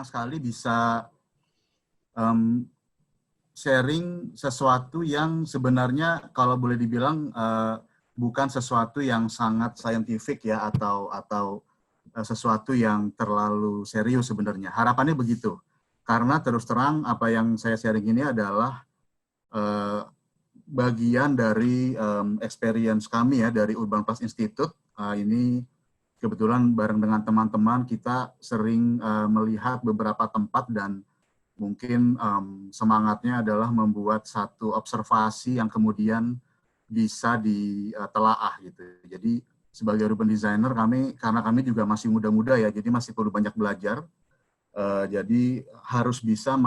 senang sekali bisa sharing sesuatu yang sebenarnya kalau boleh dibilang bukan sesuatu yang sangat scientific ya atau sesuatu yang terlalu serius sebenarnya. Harapannya begitu. Karena terus terang apa yang saya sharing ini adalah bagian dari experience kami ya dari Urban Plus Institute. Ini kebetulan bareng dengan teman-teman kita sering melihat beberapa tempat dan mungkin semangatnya adalah membuat satu observasi yang kemudian bisa ditelaah gitu. Jadi sebagai urban designer karena kami juga masih muda-muda ya, jadi masih perlu banyak belajar. Jadi harus bisa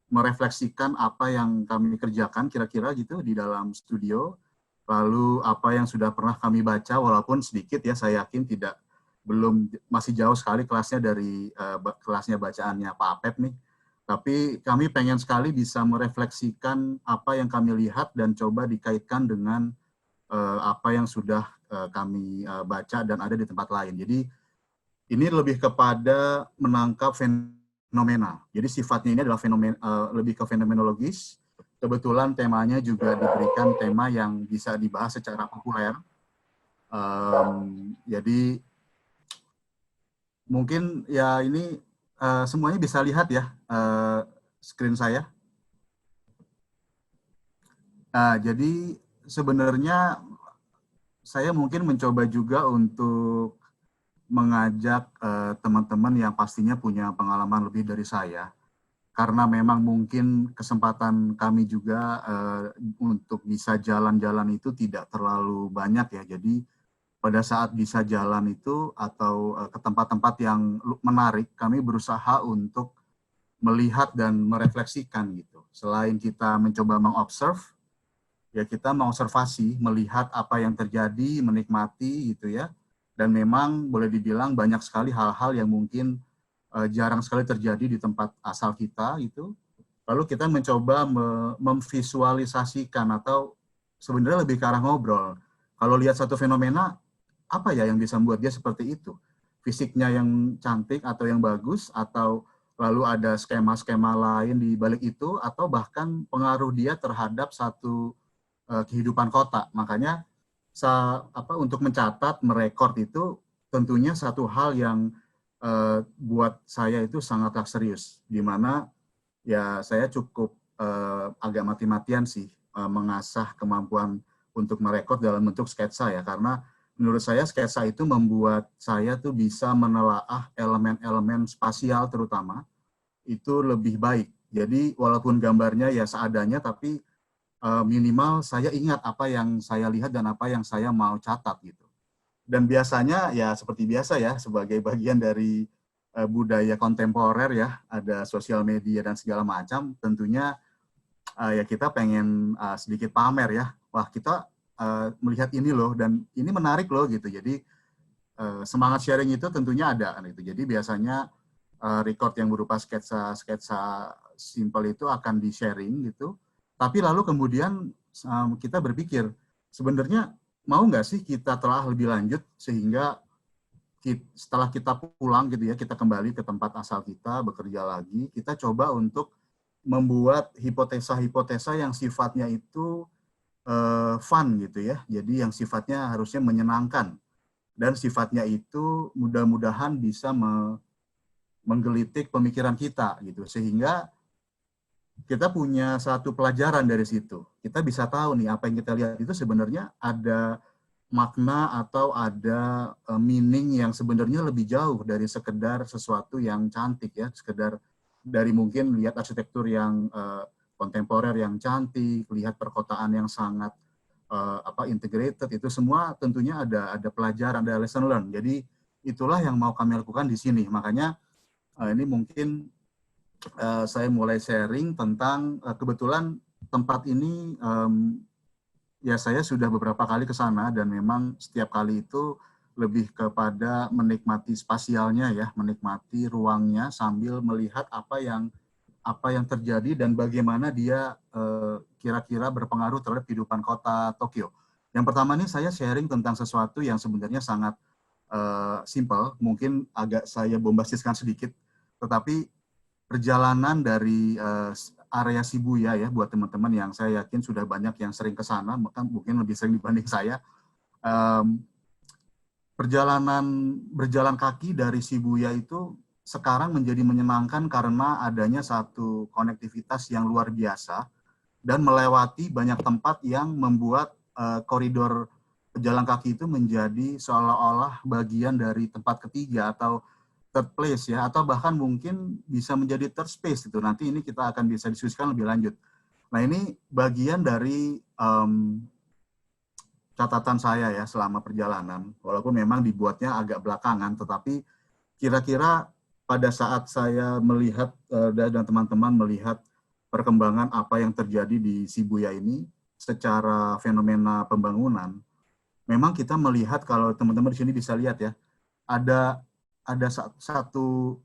merefleksikan apa yang kami kerjakan kira-kira gitu di dalam studio. Lalu apa yang sudah pernah kami baca, walaupun sedikit ya, saya yakin masih jauh sekali kelasnya dari kelasnya bacaannya Pak Apep nih. Tapi kami pengen sekali bisa merefleksikan apa yang kami lihat dan coba dikaitkan dengan apa yang sudah kami baca dan ada di tempat lain. Jadi ini lebih kepada menangkap fenomena. Jadi sifatnya ini adalah lebih ke fenomenologis. Kebetulan temanya juga diberikan tema yang bisa dibahas secara populer. Jadi mungkin ya ini semuanya bisa lihat ya screen saya. Jadi sebenarnya saya mungkin mencoba juga untuk mengajak teman-teman yang pastinya punya pengalaman lebih dari saya. Karena memang mungkin kesempatan kami juga untuk bisa jalan-jalan itu tidak terlalu banyak ya. Jadi pada saat bisa jalan itu atau ke tempat-tempat yang menarik, kami berusaha untuk melihat dan merefleksikan gitu. Selain kita mencoba mengobserve, ya kita mengobservasi, melihat apa yang terjadi, menikmati gitu ya. Dan memang boleh dibilang banyak sekali hal-hal yang mungkin jarang sekali terjadi di tempat asal kita gitu. Lalu kita mencoba memvisualisasikan atau sebenarnya lebih ke arah ngobrol. Kalau lihat satu fenomena, apa ya yang bisa membuat dia seperti itu? Fisiknya yang cantik atau yang bagus, atau lalu ada skema-skema lain di balik itu, atau bahkan pengaruh dia terhadap satu kehidupan kota. Makanya untuk mencatat, merekord itu tentunya satu hal yang buat saya itu sangatlah serius, di mana ya saya cukup agak mati-matian sih mengasah kemampuan untuk merekod dalam bentuk sketsa ya, karena menurut saya sketsa itu membuat saya tuh bisa menelaah elemen-elemen spasial terutama itu lebih baik. Jadi walaupun gambarnya ya seadanya, tapi minimal saya ingat apa yang saya lihat dan apa yang saya mau catat gitu. Dan biasanya ya seperti biasa ya, sebagai bagian dari budaya kontemporer ya, ada sosial media dan segala macam, tentunya ya kita pengen sedikit pamer ya. Wah, kita melihat ini loh dan ini menarik loh gitu. Jadi semangat sharing itu tentunya ada gitu. Jadi biasanya record yang berupa sketsa simple itu akan di-sharing gitu. Tapi lalu kemudian kita berpikir, sebenarnya mau nggak sih kita telah lebih lanjut sehingga setelah kita pulang gitu ya, kita kembali ke tempat asal kita, bekerja lagi, kita coba untuk membuat hipotesa-hipotesa yang sifatnya itu fun gitu ya. Jadi yang sifatnya harusnya menyenangkan dan sifatnya itu mudah-mudahan bisa menggelitik pemikiran kita gitu, sehingga kita punya satu pelajaran dari situ. Kita bisa tahu nih apa yang kita lihat itu sebenarnya ada makna atau ada meaning yang sebenarnya lebih jauh dari sekedar sesuatu yang cantik ya, sekedar dari mungkin lihat arsitektur yang kontemporer yang cantik, lihat perkotaan yang sangat integrated, itu semua tentunya ada pelajaran, ada lesson learn. Jadi itulah yang mau kami lakukan di sini. Makanya ini mungkin saya mulai sharing tentang kebetulan tempat ini ya saya sudah beberapa kali ke sana dan memang setiap kali itu lebih kepada menikmati spasialnya ya, menikmati ruangnya sambil melihat apa yang terjadi dan bagaimana dia kira-kira berpengaruh terhadap kehidupan kota Tokyo. Yang pertama nih saya sharing tentang sesuatu yang sebenarnya sangat simple, mungkin agak saya bombastiskan sedikit. Tetapi perjalanan dari area Shibuya ya, buat teman-teman yang saya yakin sudah banyak yang sering ke sana, mungkin lebih sering dibanding saya, perjalanan berjalan kaki dari Shibuya itu sekarang menjadi menyenangkan karena adanya satu konektivitas yang luar biasa dan melewati banyak tempat yang membuat koridor pejalan kaki itu menjadi seolah-olah bagian dari tempat ketiga atau third place ya, atau bahkan mungkin bisa menjadi third space itu. Nanti ini kita akan bisa diskusikan lebih lanjut. Nah, ini bagian dari catatan saya ya selama perjalanan, walaupun memang dibuatnya agak belakangan, tetapi kira-kira pada saat saya melihat dan teman-teman melihat perkembangan apa yang terjadi di Shibuya ini secara fenomena pembangunan, memang kita melihat kalau teman-teman di sini bisa lihat ya, ada satu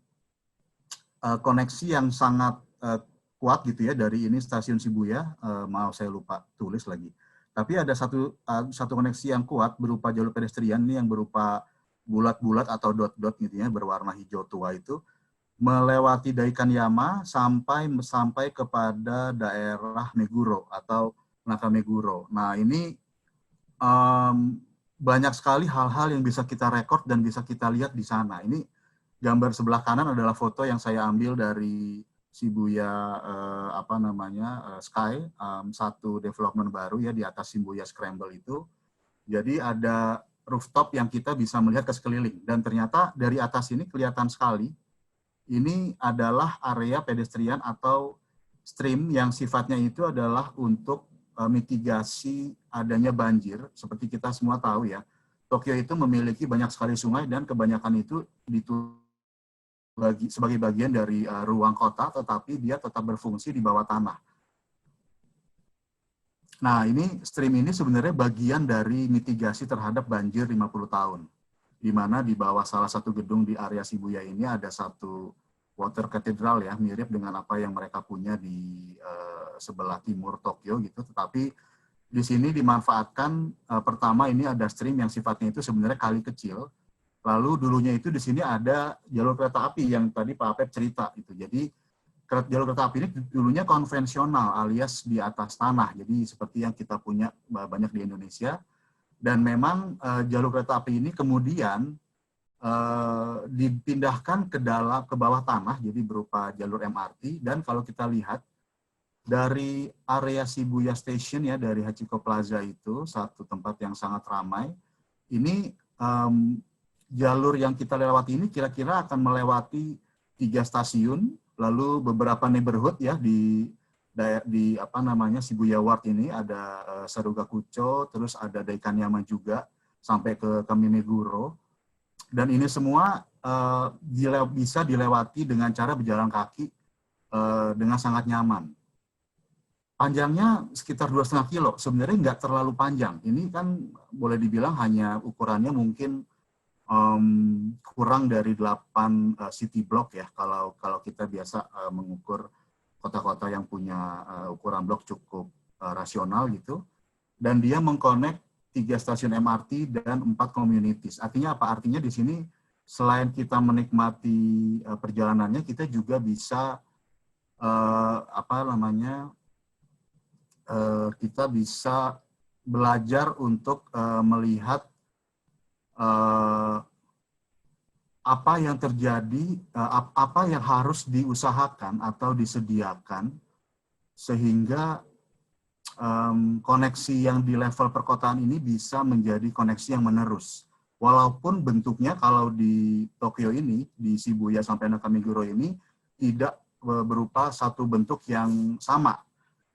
koneksi yang sangat kuat gitu ya dari ini stasiun Shibuya, maaf saya lupa tulis lagi. Tapi ada satu koneksi yang kuat berupa jalur pedestrian ini yang berupa bulat-bulat atau dot-dot gitu ya, berwarna hijau tua itu, melewati Daikanyama sampai kepada daerah Meguro atau Nakameguro. Nah, ini banyak sekali hal-hal yang bisa kita rekod dan bisa kita lihat di sana. Ini gambar sebelah kanan adalah foto yang saya ambil dari Shibuya Sky, satu development baru ya di atas Shibuya Scramble itu. Jadi ada rooftop yang kita bisa melihat ke sekeliling dan ternyata dari atas ini kelihatan sekali ini adalah area pedestrian atau stream yang sifatnya itu adalah untuk mitigasi adanya banjir. Seperti kita semua tahu ya, Tokyo itu memiliki banyak sekali sungai dan kebanyakan itu sebagai bagian dari ruang kota, tetapi dia tetap berfungsi di bawah tanah. Nah, ini stream ini sebenarnya bagian dari mitigasi terhadap banjir 50 tahun. Di mana di bawah salah satu gedung di area Shibuya ini ada satu water cathedral ya, mirip dengan apa yang mereka punya di sebelah timur Tokyo gitu. Tetapi di sini dimanfaatkan, pertama ini ada stream yang sifatnya itu sebenarnya kali kecil. Lalu dulunya itu di sini ada jalur kereta api yang tadi Pak Apep cerita itu. Jadi jalur kereta api ini dulunya konvensional alias di atas tanah. Jadi seperti yang kita punya banyak di Indonesia. Dan memang jalur kereta api ini kemudian dipindahkan ke bawah tanah, jadi berupa jalur MRT. Dan kalau kita lihat dari area Shibuya Station ya, dari Hachiko Plaza itu satu tempat yang sangat ramai. Ini jalur yang kita lewati ini kira-kira akan melewati 3 stasiun, lalu beberapa neighborhood ya di Shibuya Ward ini ada Sarugakucho, terus ada Daikanyama juga sampai ke Kamimeguro. Dan ini semua bisa dilewati dengan cara berjalan kaki dengan sangat nyaman. Panjangnya sekitar 2,5 kilo, sebenarnya nggak terlalu panjang. Ini kan boleh dibilang hanya ukurannya mungkin kurang dari 8 city block ya, kalau kita biasa mengukur kota-kota yang punya ukuran blok cukup rasional gitu. Dan dia mengkonek 3 stasiun MRT dan 4 communities. Artinya apa? Artinya di sini selain kita menikmati perjalanannya, kita juga bisa kita bisa belajar untuk melihat apa yang terjadi, apa yang harus diusahakan atau disediakan sehingga koneksi yang di level perkotaan ini bisa menjadi koneksi yang menerus. Walaupun bentuknya kalau di Tokyo ini, di Shibuya sampai Nakameguro ini, tidak berupa satu bentuk yang sama.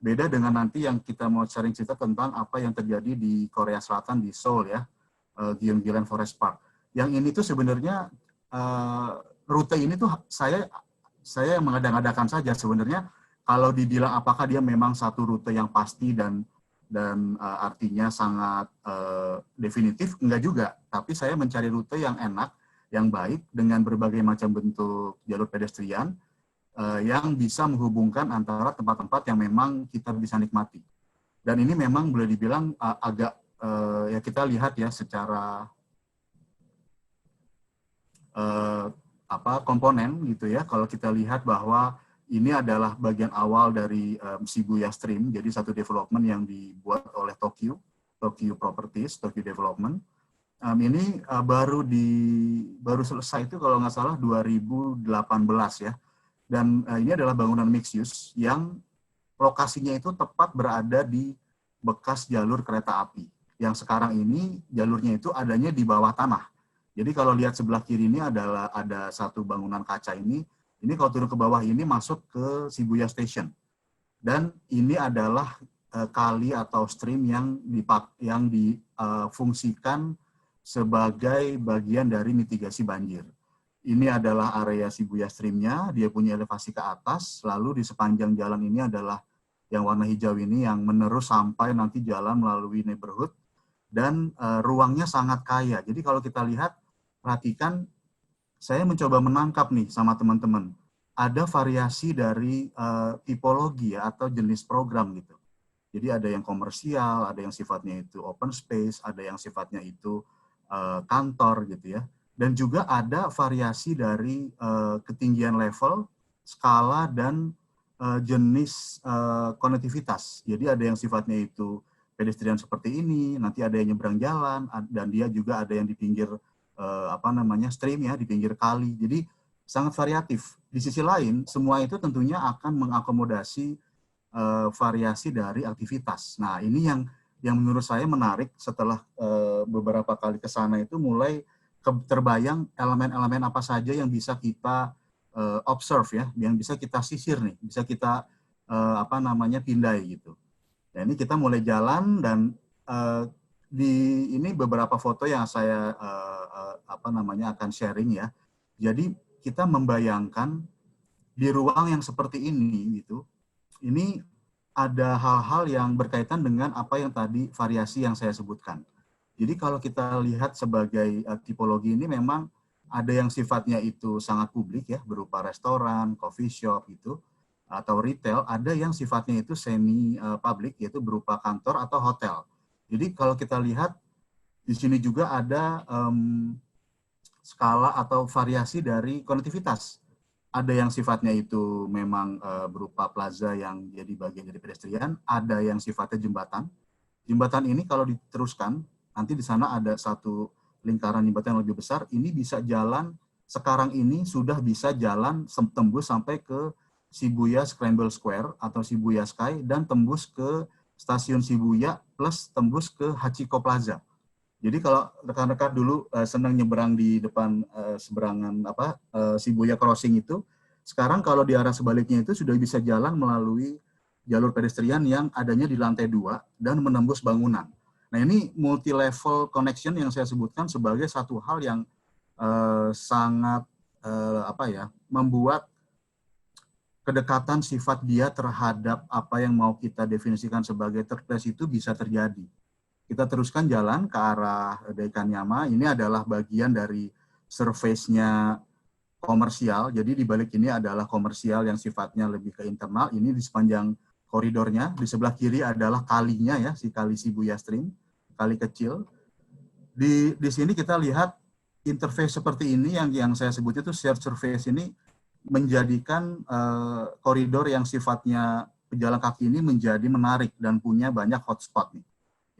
Beda dengan nanti yang kita mau sharing cerita tentang apa yang terjadi di Korea Selatan, di Seoul ya, Gyeonggi Forest Park. Yang ini tuh sebenarnya rute ini tuh saya yang mengada-ngadakan saja sebenarnya. Kalau dibilang apakah dia memang satu rute yang pasti dan artinya sangat definitif, enggak juga. Tapi saya mencari rute yang enak, yang baik dengan berbagai macam bentuk jalur pedestrian yang bisa menghubungkan antara tempat-tempat yang memang kita bisa nikmati. Dan ini memang boleh dibilang agak ya kita lihat ya secara komponen gitu ya. Kalau kita lihat bahwa ini adalah bagian awal dari Shibuya Stream, jadi satu development yang dibuat oleh Tokyo Properties, Tokyo Development. Ini baru selesai itu kalau nggak salah 2018 ya. Dan ini adalah bangunan mixed use yang lokasinya itu tepat berada di bekas jalur kereta api. Yang sekarang ini jalurnya itu adanya di bawah tanah. Jadi kalau lihat sebelah kiri ini ada satu bangunan kaca ini kalau turun ke bawah ini masuk ke Shibuya Station. Dan ini adalah kali atau stream yang difungsikan sebagai bagian dari mitigasi banjir. Ini adalah area Shibuya Stream-nya, dia punya elevasi ke atas, lalu di sepanjang jalan ini adalah yang warna hijau ini yang menerus sampai nanti jalan melalui neighborhood, dan ruangnya sangat kaya. Jadi kalau kita lihat, perhatikan, saya mencoba menangkap nih sama teman-teman, ada variasi dari tipologi ya, atau jenis program gitu. Jadi ada yang komersial, ada yang sifatnya itu open space, ada yang sifatnya itu kantor gitu ya. Dan juga ada variasi dari ketinggian level, skala, dan jenis konektivitas. Jadi ada yang sifatnya itu pedestrian seperti ini, nanti ada yang nyebrang jalan, dan dia juga ada yang di pinggir stream ya, di pinggir kali. Jadi sangat variatif. Di sisi lain, semua itu tentunya akan mengakomodasi variasi dari aktivitas. Nah, ini yang menurut saya menarik setelah beberapa kali ke sana itu mulai terbayang elemen-elemen apa saja yang bisa kita observe ya, yang bisa kita sisir nih, bisa kita pindai gitu. Nah, ini kita mulai jalan dan ini beberapa foto yang saya akan sharing ya. Jadi kita membayangkan di ruang yang seperti ini gitu. Ini ada hal-hal yang berkaitan dengan apa yang tadi variasi yang saya sebutkan. Jadi kalau kita lihat sebagai tipologi ini memang ada yang sifatnya itu sangat publik ya, berupa restoran, coffee shop gitu, atau retail. Ada yang sifatnya itu semi publik, yaitu berupa kantor atau hotel. Jadi kalau kita lihat di sini juga ada skala atau variasi dari konektivitas. Ada yang sifatnya itu memang berupa plaza yang jadi bagian dari pedestrian, ada yang sifatnya jembatan. Jembatan ini kalau diteruskan, nanti di sana ada satu lingkaran jembatan yang lebih besar, ini bisa jalan, sekarang ini sudah bisa jalan tembus sampai ke Shibuya Scramble Square atau Shibuya Sky, dan tembus ke stasiun Shibuya plus tembus ke Hachiko Plaza. Jadi kalau rekan-rekan dulu senang nyeberang di depan seberangan Shibuya Crossing itu, sekarang kalau di arah sebaliknya itu sudah bisa jalan melalui jalur pedestrian yang adanya di lantai 2 dan menembus bangunan. Nah, ini multi-level connection yang saya sebutkan sebagai satu hal yang sangat membuat kedekatan sifat dia terhadap apa yang mau kita definisikan sebagai third place itu bisa terjadi. Kita teruskan jalan ke arah Daikanyama. Ini adalah bagian dari surface-nya komersial. Jadi di balik ini adalah komersial yang sifatnya lebih ke internal. Ini di sepanjang koridornya. Di sebelah kiri adalah kalinya ya, si kali Shibuya Stream, kali kecil. Di sini kita lihat interface seperti ini yang saya sebut itu shared surface ini menjadikan koridor yang sifatnya pejalan kaki ini menjadi menarik dan punya banyak hotspot nih.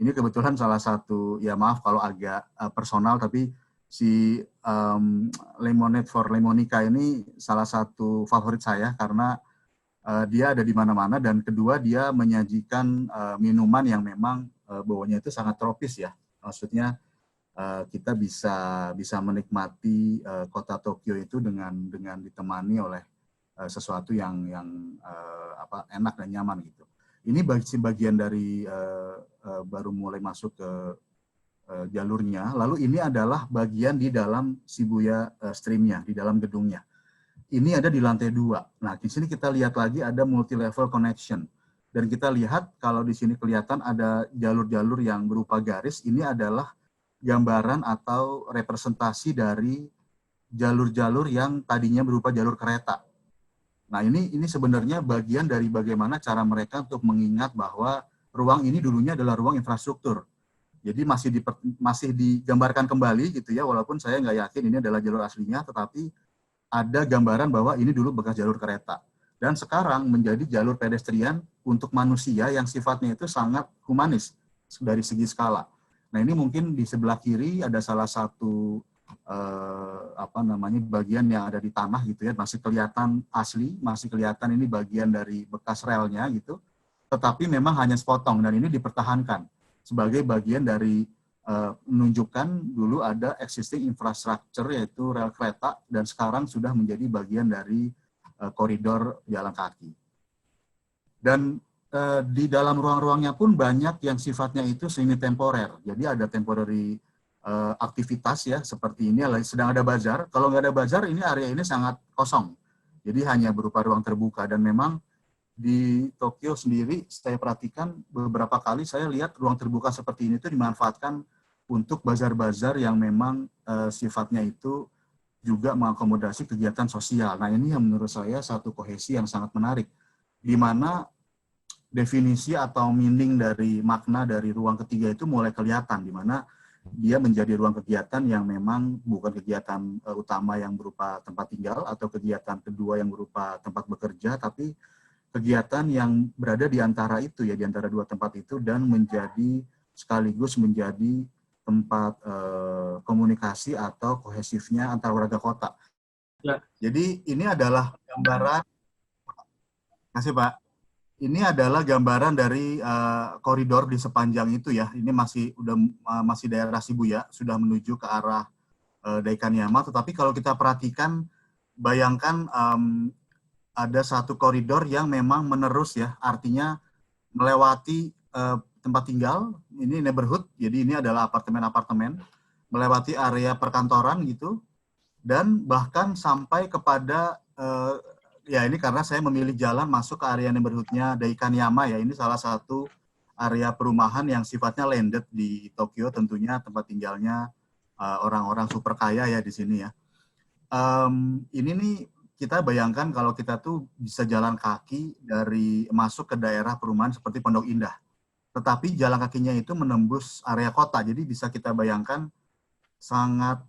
Ini kebetulan salah satu, ya maaf kalau agak personal, tapi si Lemonade for Lemonica ini salah satu favorit saya karena dia ada di mana-mana, dan kedua dia menyajikan minuman yang memang baunya itu sangat tropis ya. Maksudnya kita bisa menikmati kota Tokyo itu dengan ditemani oleh sesuatu yang enak dan nyaman gitu. Ini bagian dari baru mulai masuk ke jalurnya. Lalu ini adalah bagian di dalam Shibuya Stream-nya, di dalam gedungnya. Ini ada di lantai 2. Nah, di sini kita lihat lagi ada multi-level connection. Dan kita lihat kalau di sini kelihatan ada jalur-jalur yang berupa garis. Ini adalah gambaran atau representasi dari jalur-jalur yang tadinya berupa jalur kereta. Nah, ini sebenarnya bagian dari bagaimana cara mereka untuk mengingat bahwa ruang ini dulunya adalah ruang infrastruktur. Jadi masih digambarkan kembali gitu ya, walaupun saya nggak yakin ini adalah jalur aslinya, tetapi ada gambaran bahwa ini dulu bekas jalur kereta. Dan sekarang menjadi jalur pedestrian untuk manusia yang sifatnya itu sangat humanis dari segi skala. Nah ini mungkin di sebelah kiri ada salah satu bagian yang ada di tanah gitu ya, masih kelihatan asli, masih kelihatan ini bagian dari bekas relnya gitu, tetapi memang hanya sepotong dan ini dipertahankan sebagai bagian dari menunjukkan dulu ada existing infrastructure yaitu rel kereta dan sekarang sudah menjadi bagian dari koridor jalan kaki. Dan di dalam ruang-ruangnya pun banyak yang sifatnya itu semi temporer. Jadi ada temporary aktivitas ya seperti ini, sedang ada bazar. Kalau nggak ada bazar, ini area ini sangat kosong. Jadi hanya berupa ruang terbuka dan memang di Tokyo sendiri saya perhatikan beberapa kali saya lihat ruang terbuka seperti ini itu dimanfaatkan untuk bazar-bazar yang memang sifatnya itu juga mengakomodasi kegiatan sosial. Nah ini yang menurut saya satu kohesi yang sangat menarik, di mana definisi atau meaning dari makna dari ruang ketiga itu mulai kelihatan, di mana dia menjadi ruang kegiatan yang memang bukan kegiatan utama yang berupa tempat tinggal atau kegiatan kedua yang berupa tempat bekerja, tapi kegiatan yang berada di antara itu ya, di antara dua tempat itu dan menjadi sekaligus menjadi tempat komunikasi atau kohesifnya antar warga kota. Ya. Jadi ini adalah gambaran, kasih Pak. Ini adalah gambaran dari koridor di sepanjang itu ya. Ini masih daerah Shibuya, sudah menuju ke arah Daikanyama. Tetapi kalau kita perhatikan, bayangkan ada satu koridor yang memang menerus ya, artinya melewati tempat tinggal. Ini neighborhood, jadi ini adalah apartemen-apartemen, melewati area perkantoran gitu, dan bahkan sampai kepada ya ini karena saya memilih jalan masuk ke area neighborhood-nya Daikanyama ya, ini salah satu area perumahan yang sifatnya landed di Tokyo, tentunya tempat tinggalnya orang-orang super kaya ya di sini ya. Ini nih kita bayangkan kalau kita tuh bisa jalan kaki dari masuk ke daerah perumahan seperti Pondok Indah, tetapi jalan kakinya itu menembus area kota, jadi bisa kita bayangkan sangat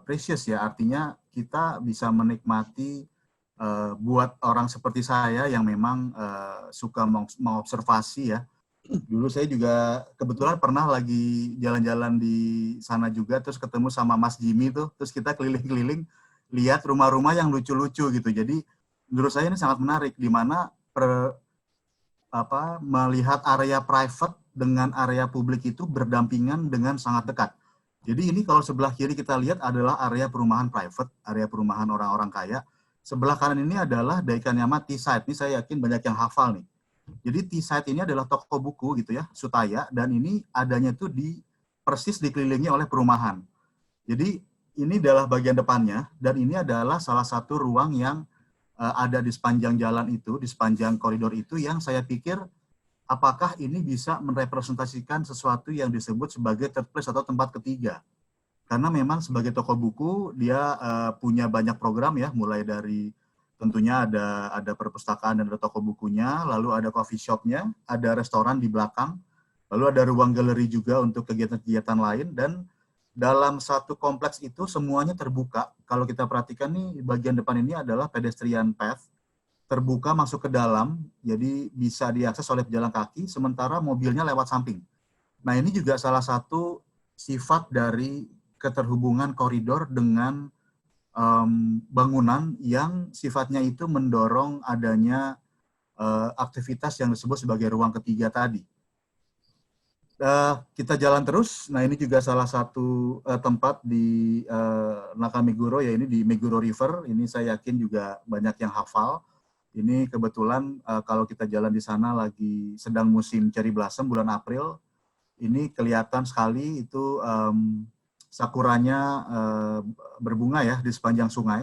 precious ya, artinya kita bisa menikmati buat orang seperti saya yang memang suka mengobservasi ya. Dulu saya juga kebetulan pernah lagi jalan-jalan di sana juga, terus ketemu sama Mas Jimmy tuh, terus kita keliling-keliling lihat rumah-rumah yang lucu-lucu gitu. Jadi menurut saya ini sangat menarik, di mana melihat area private dengan area publik itu berdampingan dengan sangat dekat. Jadi ini kalau sebelah kiri kita lihat adalah area perumahan private, area perumahan orang-orang kaya. Sebelah kanan ini adalah Daikanyama T-Side. Ini saya yakin banyak yang hafal nih. Jadi T-Side ini adalah toko buku gitu ya, Tsutaya, dan ini adanya tuh persis dikelilingi oleh perumahan. Jadi ini adalah bagian depannya, dan ini adalah salah satu ruang yang ada di sepanjang jalan itu, di sepanjang koridor itu, yang saya pikir apakah ini bisa merepresentasikan sesuatu yang disebut sebagai third place atau tempat ketiga. Karena memang sebagai toko buku, dia punya banyak program ya, mulai dari tentunya ada perpustakaan dan ada toko bukunya, lalu ada coffee shop-nya, ada restoran di belakang, lalu ada ruang galeri juga untuk kegiatan-kegiatan lain, dan dalam satu kompleks itu semuanya terbuka. Kalau kita perhatikan nih, bagian depan ini adalah pedestrian path, terbuka masuk ke dalam, jadi bisa diakses oleh pejalan kaki, sementara mobilnya lewat samping. Nah ini juga salah satu sifat dari keterhubungan koridor dengan bangunan yang sifatnya itu mendorong adanya aktivitas yang disebut sebagai ruang ketiga tadi. Kita jalan terus. Nah ini juga salah satu tempat di Nakameguro ya, ini di Meguro River. Ini saya yakin juga banyak yang hafal. Ini kebetulan kalau kita jalan di sana lagi sedang musim cherry blossom bulan April. Ini kelihatan sekali itu sakuranya berbunga ya di sepanjang sungai.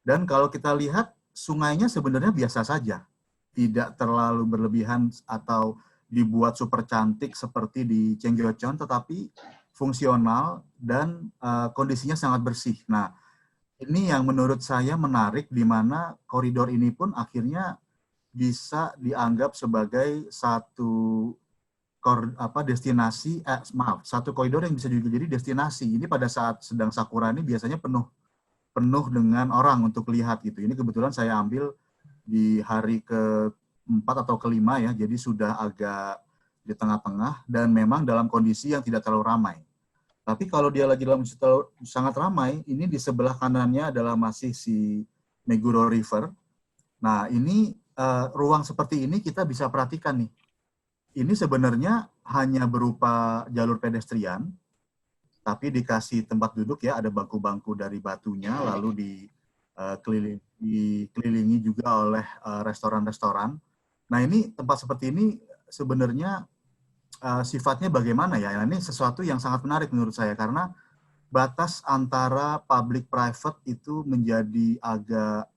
Dan kalau kita lihat sungainya sebenarnya biasa saja, tidak terlalu berlebihan atau dibuat super cantik seperti di Cheonggyecheon, tetapi fungsional dan kondisinya sangat bersih. Nah, ini yang menurut saya menarik, di mana koridor ini pun akhirnya bisa dianggap sebagai satu destinasi, satu koridor yang bisa juga jadi destinasi. Ini pada saat sedang sakura ini biasanya penuh penuh dengan orang untuk lihat gitu. Ini kebetulan saya ambil di hari keempat atau kelima ya, jadi sudah agak di tengah-tengah dan memang dalam kondisi yang tidak terlalu ramai. Tapi kalau dia lagi dalam sangat ramai, ini di sebelah kanannya adalah masih si Meguro River. Nah, ini ruang seperti ini kita bisa perhatikan nih. Ini sebenarnya hanya berupa jalur pedestrian, tapi dikasih tempat duduk ya, ada bangku-bangku dari batunya, lalu dikelilingi juga oleh restoran-restoran. Nah, ini tempat seperti ini sebenarnya sifatnya bagaimana ya? Ini sesuatu yang sangat menarik menurut saya, karena batas antara public private itu menjadi agak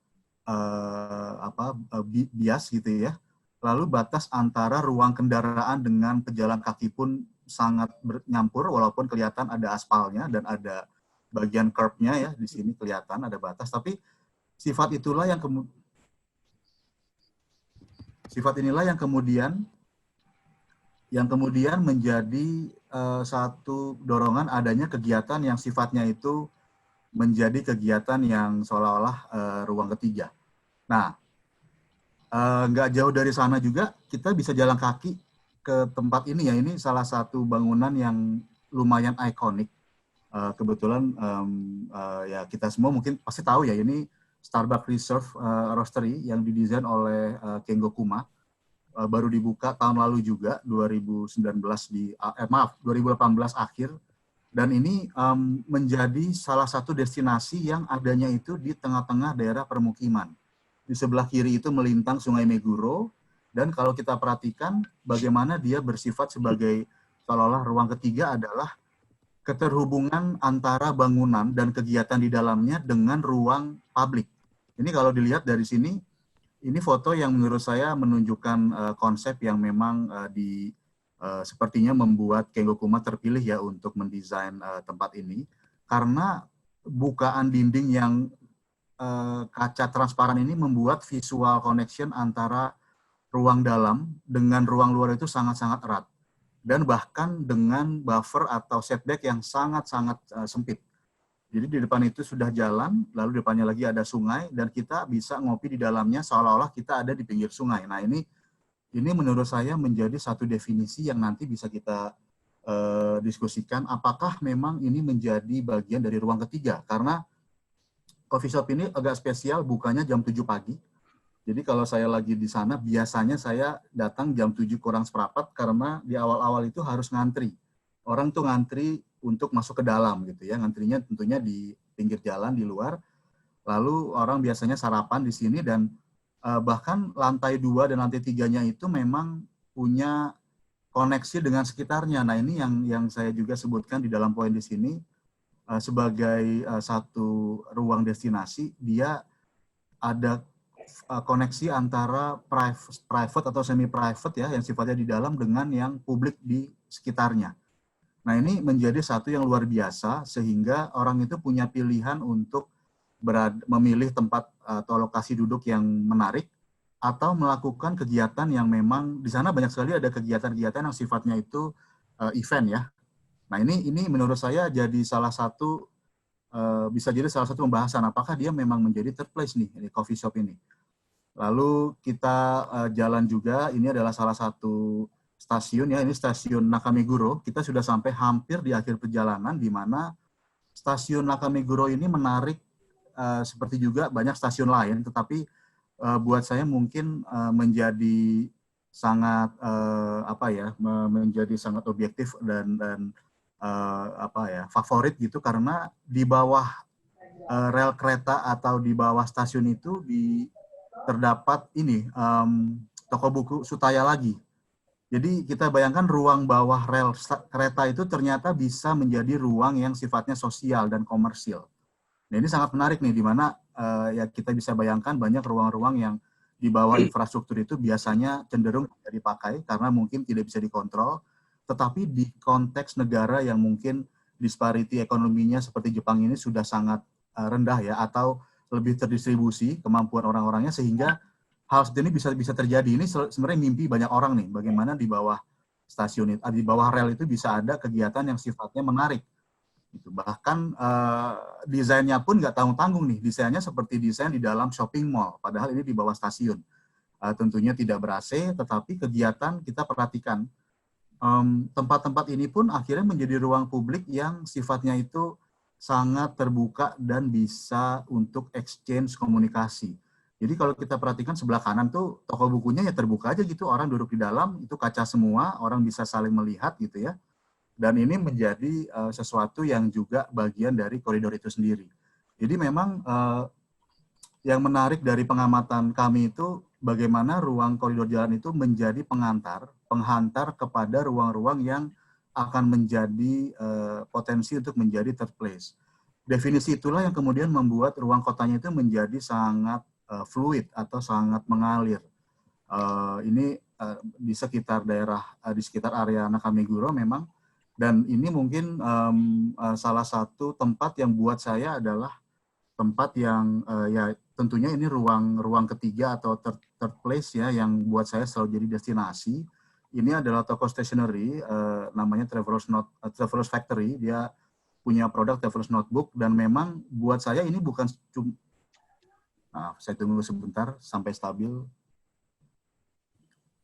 bias gitu ya. Lalu batas antara ruang kendaraan dengan pejalan kaki pun sangat nyampur, walaupun kelihatan ada aspalnya dan ada bagian curb-nya ya, di sini kelihatan ada batas, tapi sifat inilah yang kemudian menjadi satu dorongan adanya kegiatan yang sifatnya itu menjadi kegiatan yang seolah-olah ruang ketiga. Nah, nggak jauh dari sana juga kita bisa jalan kaki ke tempat ini ya. Ini salah satu bangunan yang lumayan ikonik. Kebetulan ya kita semua mungkin pasti tahu ya, ini Starbucks Reserve Roastery yang didesain oleh Kengo Kuma. Baru dibuka tahun lalu juga, 2018 2018 akhir. Dan ini menjadi salah satu destinasi yang adanya itu di tengah-tengah daerah permukiman. Di sebelah kiri itu melintang Sungai Meguro, dan kalau kita perhatikan bagaimana dia bersifat sebagai seolah-olah ruang ketiga adalah keterhubungan antara bangunan dan kegiatan di dalamnya dengan ruang publik. Ini kalau dilihat dari sini, ini foto yang menurut saya menunjukkan konsep yang memang sepertinya membuat Kengo Kuma terpilih ya untuk mendesain tempat ini, karena bukaan dinding yang kaca transparan ini membuat visual connection antara ruang dalam dengan ruang luar itu sangat-sangat erat, dan bahkan dengan buffer atau setback yang sangat-sangat sempit. Jadi di depan itu sudah jalan, lalu di depannya lagi ada sungai, dan kita bisa ngopi di dalamnya seolah-olah kita ada di pinggir sungai. Nah, ini menurut saya menjadi satu definisi yang nanti bisa kita diskusikan, apakah memang ini menjadi bagian dari ruang ketiga. Karena coffee shop ini agak spesial, bukanya jam 7 pagi. Jadi kalau saya lagi di sana, biasanya saya datang jam 7 kurang seperempat, karena di awal-awal itu harus ngantri. Orang tuh ngantri untuk masuk ke dalam gitu ya, ngantrinya tentunya di pinggir jalan di luar. Lalu orang biasanya sarapan di sini, dan bahkan lantai 2 dan lantai 3-nya itu memang punya koneksi dengan sekitarnya. Nah, ini yang saya juga sebutkan di dalam poin di sini sebagai satu ruang destinasi. Dia ada koneksi antara private atau semi private ya, yang sifatnya di dalam, dengan yang publik di sekitarnya. Nah, ini menjadi satu yang luar biasa, sehingga orang itu punya pilihan untuk memilih tempat atau lokasi duduk yang menarik, atau melakukan kegiatan yang memang di sana banyak sekali ada kegiatan-kegiatan yang sifatnya itu event ya. Nah, ini menurut saya jadi salah satu bisa jadi salah satu pembahasan apakah dia memang menjadi third place nih di coffee shop ini. Lalu kita jalan juga, ini adalah salah satu stasiun ya, ini stasiun Nakameguro. Kita sudah sampai hampir di akhir perjalanan, di mana stasiun Nakameguro ini menarik seperti juga banyak stasiun lain, tetapi buat saya mungkin menjadi sangat menjadi sangat objektif dan favorit gitu, karena di bawah rel kereta atau di bawah stasiun itu terdapat ini toko buku Sutaya lagi. Jadi kita bayangkan ruang bawah rel kereta itu ternyata bisa menjadi ruang yang sifatnya sosial dan komersil. Nah, ini sangat menarik nih, di mana ya kita bisa bayangkan banyak ruang-ruang yang di bawah infrastruktur itu biasanya cenderung tidak dipakai karena mungkin tidak bisa dikontrol, tetapi di konteks negara yang mungkin disparity ekonominya seperti Jepang ini sudah sangat rendah ya, atau lebih terdistribusi kemampuan orang-orangnya, sehingga hal seperti ini bisa terjadi. Ini sebenarnya mimpi banyak orang nih, bagaimana di bawah stasiun itu, di bawah rel itu bisa ada kegiatan yang sifatnya menarik. Gitu. Bahkan desainnya pun nggak tanggung-tanggung nih, desainnya seperti desain di dalam shopping mall, padahal ini di bawah stasiun. Tentunya tidak ber-AC, tetapi kegiatan kita perhatikan. Tempat-tempat ini pun akhirnya menjadi ruang publik yang sifatnya itu sangat terbuka dan bisa untuk exchange komunikasi. Jadi kalau kita perhatikan sebelah kanan tuh toko bukunya ya terbuka aja gitu, orang duduk di dalam, itu kaca semua, orang bisa saling melihat gitu ya. Dan ini menjadi sesuatu yang juga bagian dari koridor itu sendiri. Jadi memang yang menarik dari pengamatan kami itu bagaimana ruang koridor jalan itu menjadi penghantar kepada ruang-ruang yang akan menjadi potensi untuk menjadi third place. Definisi itulah yang kemudian membuat ruang kotanya itu menjadi sangat fluid atau sangat mengalir. Ini di sekitar daerah, di sekitar area Nakameguro memang, dan ini mungkin salah satu tempat yang buat saya adalah tempat yang ya tentunya ini ruang ketiga atau third place ya yang buat saya selalu jadi destinasi. Ini adalah toko stationery namanya Traveler's Factory. Dia punya produk Traveler's Notebook dan memang buat saya ini bukan cuma saya tunggu sebentar sampai stabil.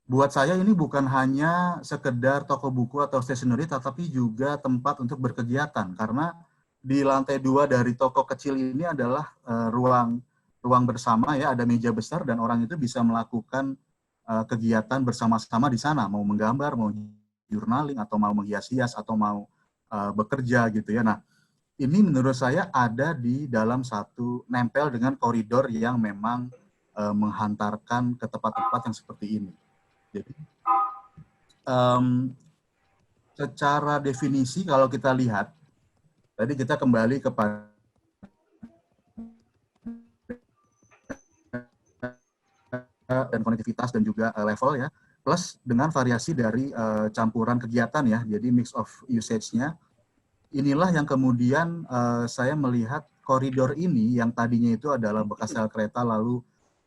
Buat saya ini bukan hanya sekedar toko buku atau stationery tetapi juga tempat untuk berkegiatan karena di lantai 2 dari toko kecil ini adalah ruang bersama ya, ada meja besar dan orang itu bisa melakukan kegiatan bersama-sama di sana, mau menggambar, mau journaling atau mau menghias-hias atau mau bekerja gitu ya. Nah, ini menurut saya ada di dalam satu nempel dengan koridor yang memang menghantarkan ke tempat-tempat yang seperti ini. Jadi secara definisi kalau kita lihat tadi kita kembali kepada dan konektivitas dan juga level ya, plus dengan variasi dari campuran kegiatan ya, jadi mix of usage-nya. Inilah yang kemudian saya melihat koridor ini yang tadinya itu adalah bekas rel kereta lalu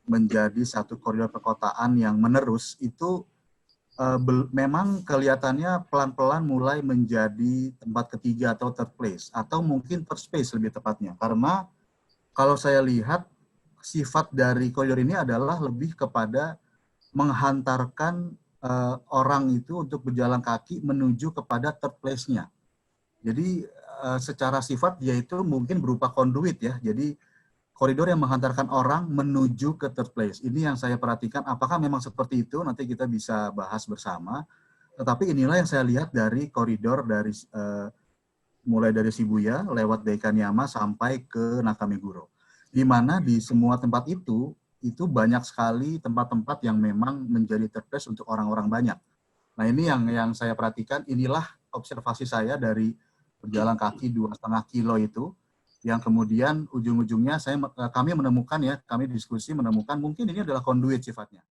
menjadi satu koridor perkotaan yang menerus, itu memang kelihatannya pelan-pelan mulai menjadi tempat ketiga atau third place, atau mungkin third space lebih tepatnya. Karena kalau saya lihat sifat dari koridor ini adalah lebih kepada menghantarkan orang itu untuk berjalan kaki menuju kepada third place-nya. Jadi secara sifat yaitu mungkin berupa conduit ya, jadi koridor yang menghantarkan orang menuju ke third place. Ini yang saya perhatikan, apakah memang seperti itu, nanti kita bisa bahas bersama. Tetapi inilah yang saya lihat dari koridor dari mulai dari Shibuya, lewat Daikanyama sampai ke Nakameguro. Di mana di semua tempat itu banyak sekali tempat-tempat yang memang menjadi third place untuk orang-orang banyak. Nah ini yang saya perhatikan, inilah observasi saya dari berjalan kaki 2,5 kilo itu, yang kemudian ujung-ujungnya kami menemukan ya, kami diskusi menemukan mungkin ini adalah conduit sifatnya.